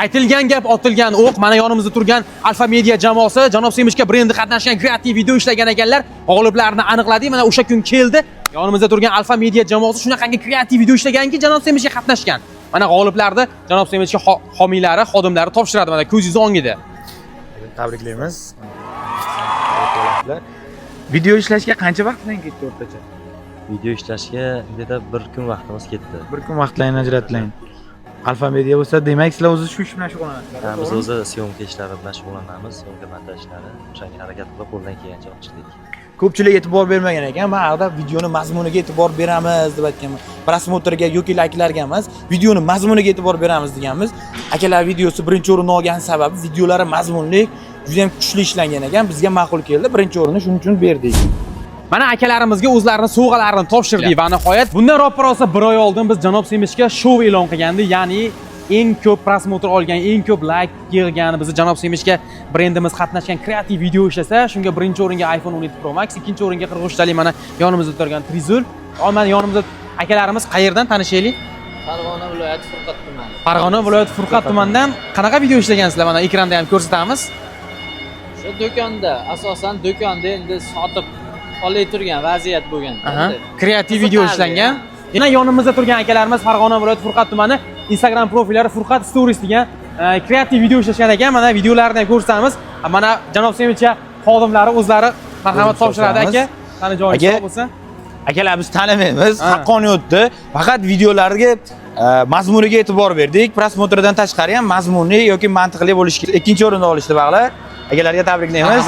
Aytilgan gap, otilgan o'q. Mana yonimizda turgan Alfa Media jamoasi Janob Semishga brendi qatnashgan kreativ video ishlagan ekanlar. G'oliblarni aniqladik. Mana o'sha kun keldi. Yonimizda turgan Alfa Media jamoasi shunaqangi kreativ video ishlaganki, Janob Semishga qatnashgan. Mana g'oliblarni Janob Semishga homiylari, xodimlari topshiradi. Mana ko'zingiz o'ngida. Tabriklaymiz. Video ishlashga qancha vaqtdan ketdi o'rtacha? Video ishlashga dedi 1 kun vaqtimiz ketdi. 1 kun vaqtlarini ajratlang. Alfa Media bo'lsa, demak sizlar o'zingiz shu ish bilan shug'ullanasizlar. Biz o'zi syomka ishlari bilan shug'ullanamiz, syomka montaj ishlari. O'shanga harakat qilib qo'ldan kelgancha ochdik. Ko'pchilik e'tibor bermagan ekan. Men haqida videoni mazmuniga e'tibor beramiz deb aytganman. Prosmotrga yoki layklarga emas, videoni mazmuniga e'tibor beramiz deganmiz. Akalar videosi birinchi o'rinni olgan sababi videolari mazmunli, juda ham kuchli ishlangan ekan. Bizga ma'qul keldi. Birinchi o'rinni shuning uchun berdik. Mana akalarimizga o'zlarining sovg'alarini topshirdik va nihoyat bundan ro'parosa 1 oy oldin biz Janob Semishga shou e'lon qilgandik. Ya'ni eng ko'p prosmotr olgan, eng ko'p layk yig'gan bizni Janob Semishga brendimiz qatnashgan kreativ video ishlasa, shunga birinchi o'ringa iPhone 17 Pro Max, ikkinchi o'ringa 43 talik mana yonimizda turgan Trizul. Mana yonimizda akalarimiz qayerdan tanishaylik? Farg'ona viloyati Furqat tumani. Farg'ona viloyati Furqat tumanidan qanaqa video ishlagansizlar? Mana ekranda ham ko'rsatamiz. Shu do'konda, asosan do'konda endi sotib olay turgan vaziyat bo'lgan. Kreativ video ishlangan. Yana yonimizda turgan akalarimiz Farg'ona viloyati Furqat tumani Instagram profillari Furqat Stories degan kreativ video ishlashgan ekan. Mana videolarini ko'rsatamiz. Mana Janob Semishga xodimlari o'zlari marhamat topshiradi aka. Qani joyingiz sog' bo'lsin. Akalar biz tanimaymiz, haqqoniyatda faqat videolarga mazmuniga e'tibor berdik. Prosmotrdan tashqari ham mazmunli yoki mantiqli bo'lishi kerak. Ikkinchi o'rinda olishdi bag'lar. Akalarga tabriklaymiz.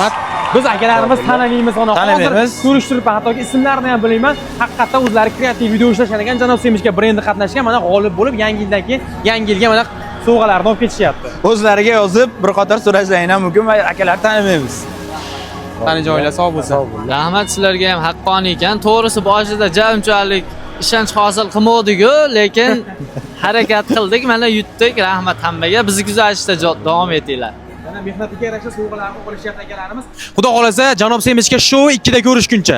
Biz akalarimiz tanimaymiz, ona hozir surishtiribman, hattoki ismlarini ham bilmayman. Haqiqatda o'zlari kreativ video ishlashgan ekan, Janob Semishga brendi qatnashgan, mana g'olib bo'lib Yangi yildan keyin Yangi yilga mana sovg'alarni olib ketishyapti. O'zlariga yozib bir qator so'rashlaring ham mumkin va akalar tanimaymiz. Tani joylar sog' bo'lsin. Rahmat sizlarga ham haqqoniy ekan. To'g'risi boshida javmchalik ishonch hosil qilmodik-ku, lekin harakat qildik, mana yutdik. Rahmat hammaga. Bizni kuzatishda davom etinglar. Mana mehnatiga yarasha sovg'alarni olishyapti akalarimiz. Xudo xolasa Janob Semishga shou 2 da ko'rishguncha.